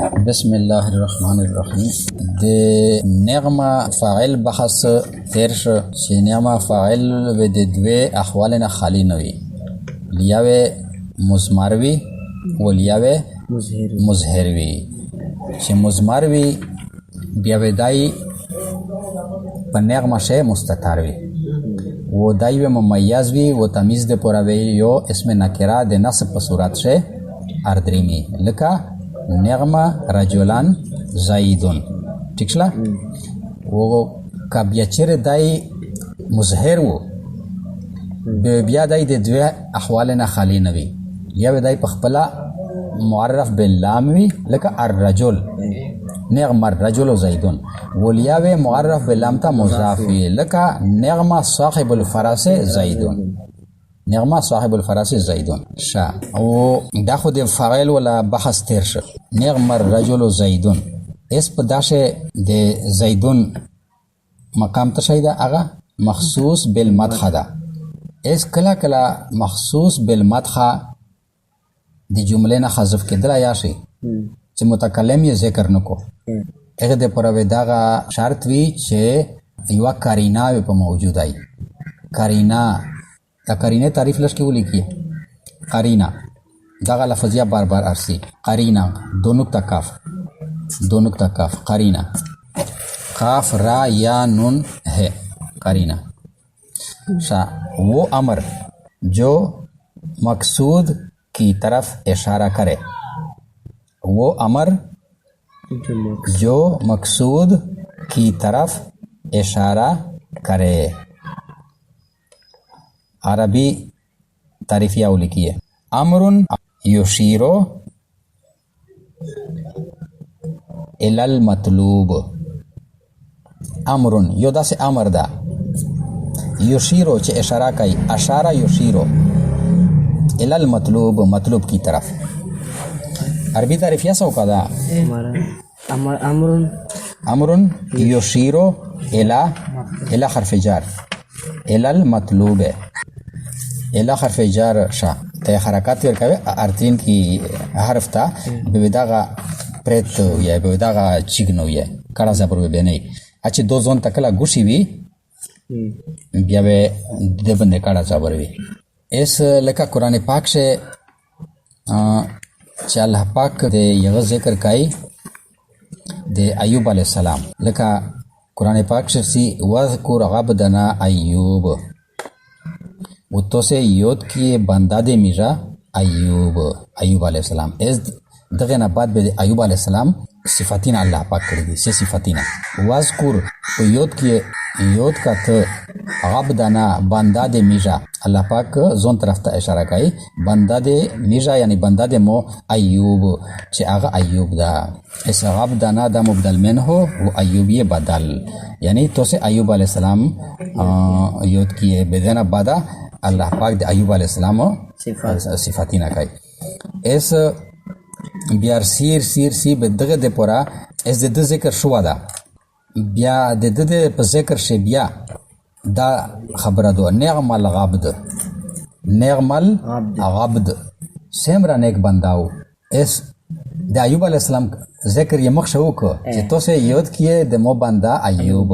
بسم الله الرحمن الرحیم. د نغمه فاعل بحث تیر شو چې نغمه فاعل و د دوی احوال نه خالی نه وي، لیاوه مضمر وي او لیاوه مظهر وي. چې مضمر وي بیا ودای په نغمه شی مستتر وي و دای ممیز وي و تمیز د پوره وي یو اسم نکره د نصب په صورت شی اردریمی لکه نغمه رجلان زیدون. ٹھیک شلا؟ و که بیا چیر دای مظهر و بیا دای د دوی احوال نه خالی نه وي، یا دای په خپله معرف باللام وي لکه الرجل نغمه الرجل زیدون، ولیاوی معرف باللام تا مضاف وي لکه نغمه صاحب الفرس زیدون. نغمه صاحب الفرس زیدون شا. او دا خو د فاعل ولا بحث تیر شو. نغمه الرجل زیدون اس په داشه د زیدون مقام تشای دا هغه مخصوص بالمدح ده. اس کلا کلا مخصوص بالمدح د جمله نه حذف کېدل یا شي چې متکلم یې ذکر نکو. هغه د پرو دغه شرط وی چې یو قرینه په موجودای. قرینه دا قرینه تعریف لږ کې ولیکي. قرینه دغه لفظیه بار بار ارسی. قرینه دو نقطه کاف قرینه قاف را یا نون ہے قرینه شا. وہ امر جو مقصود کی طرف اشارہ کرے، وہ امر جو مقصود کی طرف اشارہ کرے. عربی تعریفیہ لکھی ہے. امرن یشیرو الی المطلوب. امرن یو دا سے امر دا یشیرو چه اشارہ کئی اشارہ یشیرو الی المطلوب مطلوب کی طرف. عربی تعریفیہ سو کا دا امرن یشیرو الی حرف جار الی المطلوب الی حرف جار شا ته حرکات ورکوي ارتین کی حرف تا بوداغا پرت یا بوداغا چیگنو یا کڑا زبر به نه اچ دو زون تکلا گوشی وی بیا به دبنده کڑا زبر وی. اس لکه قرآن پاک سے چې الله پاک د یو ذکر کوي د ایوب علیہ السلام. لکه قرآن پاک سے سی وذکر عبدنا ایوب و تو سے یود کیے بندہ دے میرا ایوب علیہ السلام. اس دغه نه بعد به ایوب علیہ السلام صفاتین الله پاک کړی دي. سی صفاتین وذکر و یود کیے یود کا ته عبدنا بندہ دے میرا. الله پاک زون طرف ته اشاره کوي بنده د میرا یعنی بنده د مو ایوب چې هغه ایوب دا. اس عبدنا دا مبدل منه و ایوب یہ بدل یعنی تو سے ایوب علیہ السلام یود کیے بدنا بعد الله پاک د ایوب علیہ السلام صفاتینا کوي. اس بیا سیر بدغه د پورا اس د ذکر شو دا بیا د په ذکر شی بیا دا خبره دو نعم العبد نعم العبد سمرا نیک بنداو. اس د ایوب علیہ السلام ذکر یې مخ شو کو چې تو سے یود کیے د مو بندا ایوب.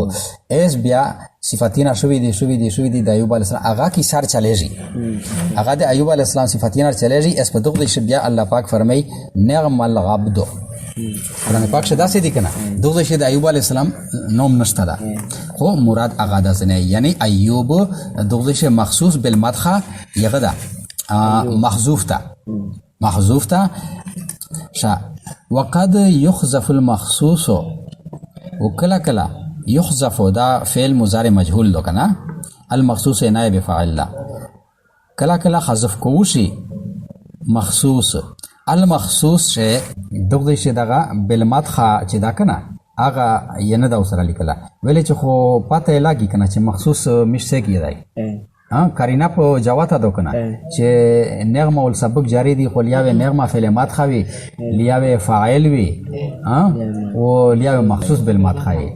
اس بیا صفاتینا شوی دی د ایوب علیہ السلام هغه کی سر چلیږي هغه د ایوب علیہ السلام صفاتینا چلیږي. اس په دغه شی بیا الله پاک فرمای نعم العبد. قرآن پاک شدا سے دی کنا دغه شی د ایوب علیہ السلام نوم نشته دا خو مراد هغه د زنه یعنی ایوب دغه شی مخصوص بالمدح یغه دا محذوف تا شا. وقد يحذف المخصوص وكلا يحذف دا فعل مضارع مجهول دو کنا المخصوص نائب فاعل لا کلا حذف کوشي مخصوص المخصوص شه دغه شی دغه بالمدح چې دا کنه هغه یې نه دا سره لیکلا ویلې چې خو پته لګی کنه چې مخصوص مشته کیدای قرینه په جواته دو کنه چې نغمه ول سبق جاری دی خو لیاوه نغمه فعل مدح وی لیاوه فاعل وی او لیاوه مخصوص بالمدح وی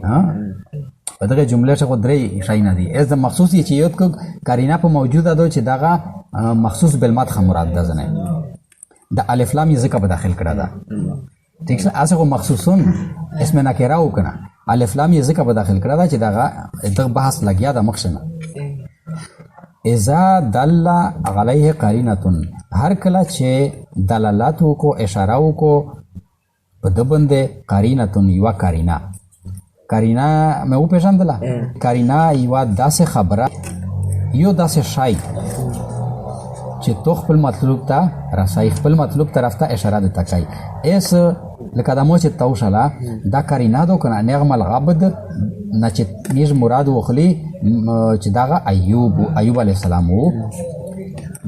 په دغه جمله څخه درې شای نه دي. از د مخصوص چې یو قرینه په موجوده دو چې دغه مخصوص بالمدح مراد ده. زنه د الف لام یې ځکه په داخل کړه ده ٹھیک شو اسه خو مخصوصون اسم نکره وکنه الف لام یې ځکه په داخل کړه دا چې دغه بحث لګیا د مخشنه اذا دل علیه قرینه هر کله چې دلالت وکړو اشاره وکړو په د باندې قرینه یو قرینه مې وپېژندله قرینه یوه داسې خبره یو داسې شی چې تو خپل مطلوب ته رسایي خپل مطلوب طرف ته اشاره درته کوي ایس لکه د مو چې توشله دا قرینه دو کنه نغم الغبد نه چې نیز مراد وخلی چې دغه ایوب علیه السلام و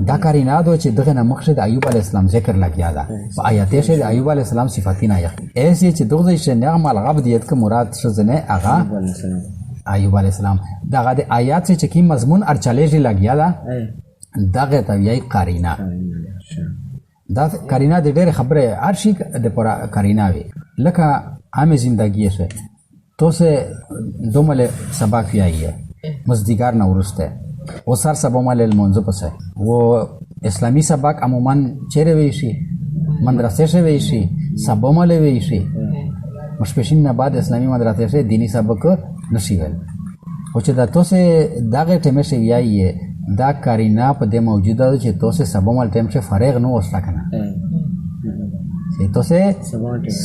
دا قرینه دو چې دغه نه مخکې د ایوب علیه السلام ذکر لګیا ده په آیات کې د ایوب علیه السلام صفاتونه یې ایس چې دغه چې نغم الغبد یت که مراد شزنه هغه ایوب علیه السلام دغه د آیات چې کی مضمون ارچلې لګیا ده دغه ته یې قرینه دا قرینه د ډېر خبره هر شي د پورا قرینه وي لکه عام زندگی سے تو سے دومل سبق یایه مزدیگار نورسته و سر سبومل المنځ پسه و اسلامی سبق عموما چیرې وی شي مدرسې شه وی شي سبومل وی شي مشپشین نه بعد اسلامی مدرسې شه دینی سبق نشي ول او چې دا تو سے دغه ټیمه شي یایه دا قرینه په دې موجوده چې تو سے سبومل ټیم شه فارغ نه وستا کنه تو سے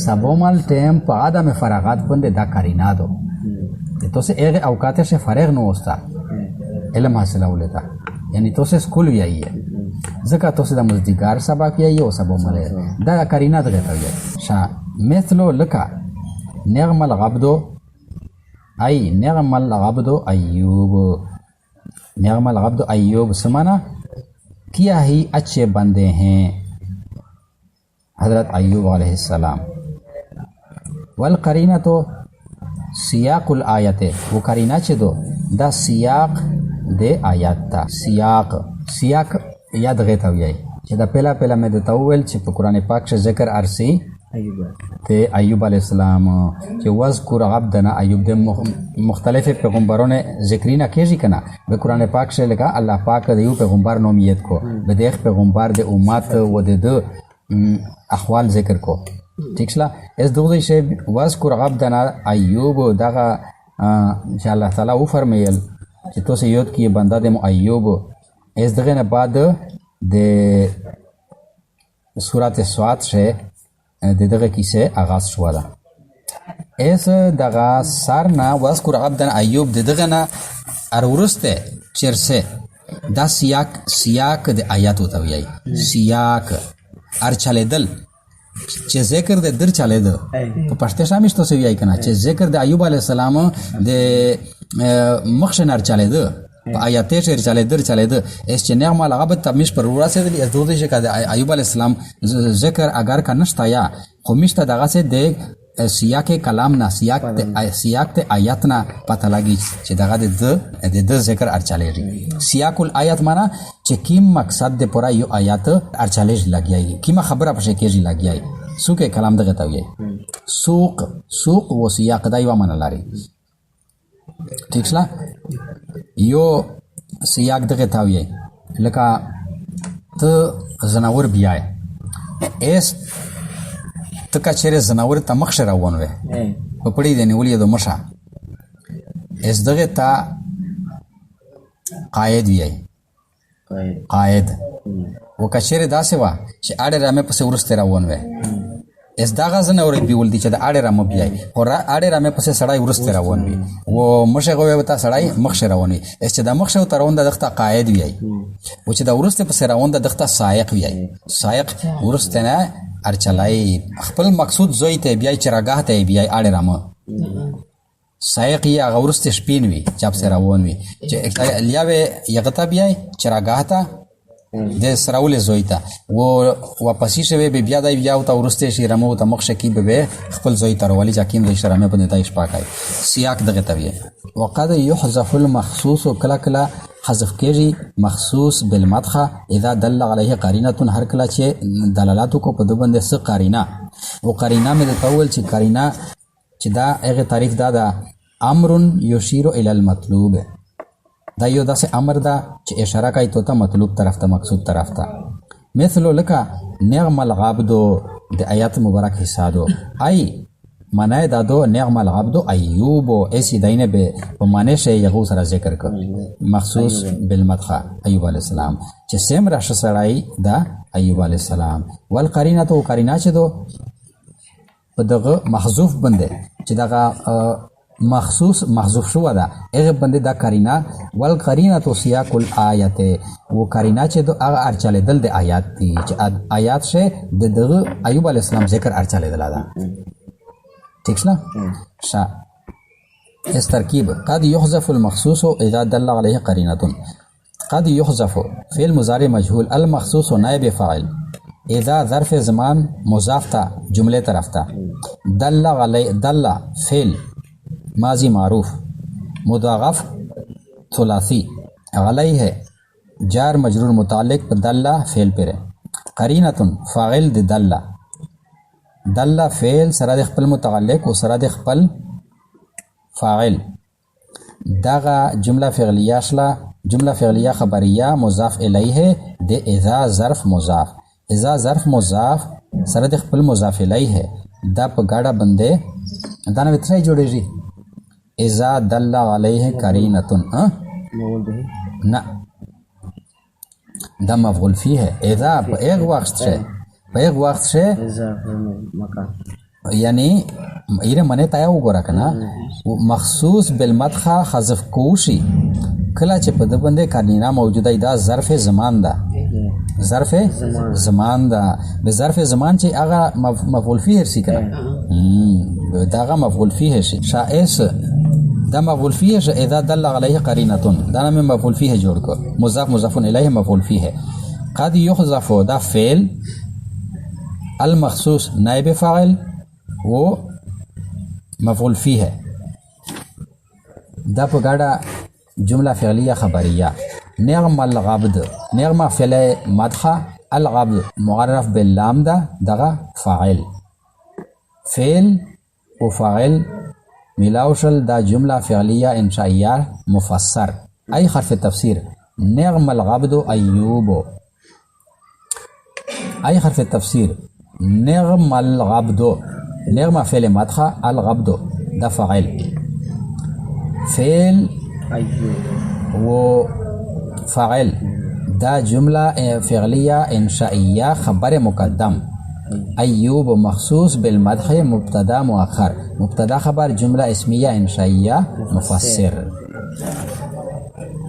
سبومل ټیم په عدم فراغت باندې دا قرینه دو تو سے هغه اوقات شه فارغ نه وستا علم حاصله ولتا یعنی تو سے سکول ویایه ځکه تو سے د مزدیګار سبق یایه او سبومل دا قرینه دغه ته ویایي شا مثلو لکا نغم الغبدو ای نغم الغبدو ایوب نغم الغبد ایوب سمانا کیا ہی اچھے بندے ہیں حضرت ایوب علیہ السلام والقرینہ تو سیاق الآیت وہ قرینہ چھ دو دا سیاق دے آیات تا سیاق یاد غیتا ہوئی چھ دا پہلا میں دیتا ہوئل چھ پا قرآن پاک چھ ذکر عرصی تے ایوب علیہ السلام چې وذکر عبدنا ایوب د مختلف پیغمبروں نے ذکری نہ کیجی کنا به قرآن پاک سے لگا اللہ پاک د یو پیغمبر نومیت کو به دیخ پیغمبر د امت و د احوال ذکر کو ٹھیک شلا اس دوی شی وذکر عبدنا ایوب دغه چې الله تعالی و فرمایل چې تو سے یود کی بنده د ایوب اس دغه نه بعد د سورۃ الصاد سے دغه کیسه آغاز شو ده اس دغه سرنا وذکر عبدنا ایوب دغه نه ارورسته چرسه دا سیاق د آیات وتوي سیاق ار چلیدل چې ذکر د در چلیدل په پښتو شامل تو سوي کنه چې ذکر د ایوب علی السلام د مخشنر چلیدل په آیات شعر چلیدل اس چې نعم الغبت تمیش پر ورسه د دوی چې د ایوب علی السلام ذکر اگر کا نشتا یا خو مشته دغه سه د سیاق کلام نه سیاق ته آیات نه پته لګی چې دغه د ذکر ارچالیږي سیاق الایات معنا چې کیم مقصد د پورا یو آیات ارچالیږ لګیږي کیما خبره پښه کېږي لګیږي سوق کلام دغه ته وي سوق و سیاق دا یو معنا لري ٹھیک شلا یو سیاق دغه ته وي لکه ته زناور بیاي اس تکا چیرې زناور ته مخ روان وي په پړې د نیولې د مشه اس دغه تا قائد وي قائد وکچره داسې وا چې اړه رامه پسې ورسته روان وي اس دغه زناور بیول دي چې د اړه رامه بیاي او اړه رامه پسې سړای ورسته روان وي و مشه غوي وتا سړای مخ روان وي اس چې د مخ شو ترون د دغه قائد وي او چې د ورسته پسې روان د دغه سائق وي سائق ورسته نه ارچلای خپل مقصود زوی ته بیای چراغاه ته بیای اړه رامه سائق یا غورسته شپین وی چاپ سره روان وی چې لیاوه یغتا بیای چراغاه ته د سراول زوی ته و واپسی شوی به بیا دای بیا او ته ورسته شي رمو ته مخ شکی به خپل زوی ته ورولي ځکه د شرمه په نتایج پاکای سیاق دغه توی وقد يحذف المخصوص کلا کلا حذف کېږي مخصوص بالمدخه اذا دل عليه قرینه هر کله چې دلالات کو په دوبند س قرینه او قرینه مې د تول چې قرینه چې دا هغه تعریف دا امر یشیر الى المطلوب دا یو داسې امر دا چې اشاره کوي ته مطلوب طرف ته مقصود طرف ته مثل لکه نعم العبد د آیات مبارک حصہ دو ای معنی دا دو نعم العبد ایوب ایسی دینه به په معنی شی یغو سره ذکر کړ مخصوص بالمدخه ایوب علی السلام چې سیم راشه سړی دا ایوب علی السلام والقرینه تو قرینه چې دو په دغه محذوف بنده چې دغه مخصوص محذوف شو ده هغه بنده دا قرینه والقرینه تو سیاق الایت و قرینه چې دو هغه ارچاله دل د آیات دي چې آیات شه د دغه ایوب علی السلام ذکر ارچاله دل ده ٹھیک نا شا اس ترکیب قد يحذف المخصوص اذا دل عليه قرينه قد يحذف فعل مضارع مجهول المخصوص نائب فاعل اذا ظرف زمان مضاف تا جمله طرف تا دل علی دل فعل ماضی معروف مضاعف ثلاثی علیہ جار مجرور متعلق دل فعل پر قرینه فاعل دل دل فعل سره د خپل متعلق او سره د خپل فاعل دغه جمله فعلیه شلا جمله فعلیه خبریه مضاف الیه د اذا ظرف مضاف اذا ظرف مضاف سره د خپل مضاف الیه دا په گاډه بندې دا نه وترای جوړیږي اذا دل علیه قرینه نه دا مفعول فیه اذا په ایک وخت شه په یک وخت شه یعنی ایره منه تایا وګوره کنه مخصوص بالمدخه حذف کوشي کله چې په د باندې قرینه موجوده دا ظرف زمان ده ظرف زمان ده به ظرف زمان چې هغه مفعول فیه شي کنه داغه مفعول فیه شي شائس دا مفعول فیه اذا دل علیه قرینه دا نام مفعول فیه جوړ کو مضاف مضاف الیه مفعول فیه قد یحذف دا فعل المخصوص نائب فاعل و مفعول فیه دا په ګډه جمله فعلیه خبریه نعم العبد نعم فعل مدخه العبد معرف باللام ده دغه فاعل فعل و فاعل ملاوشل دا جمله فعلیه انشائیه مفسر ای حرف تفسیر نعم العبد ایوب ای حرف تفسیر نعم العبد نعم فعل مدخه العبد ده فاعل فعل و فاعل دا جمله فعلیه انشائیه خبر مقدم ایوب مخصوص بالمدح مبتدا مؤخر مبتدا خبر جمله اسمیه انشائیه مفسر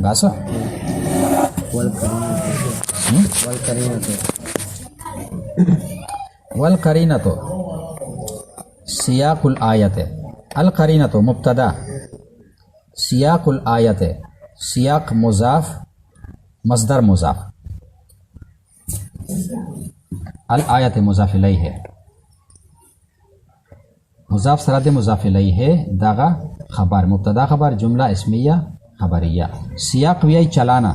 بس والقرینه سیاق الآیت القرینه مبتدا سیاق الآیت سیاق مضاف مصدر مضاف الآیت مضاف الیہ مضاف سره د مضاف الیہ دغه خبر مبتدا خبر جمله اسمیه خبریه سیاق وی چلانا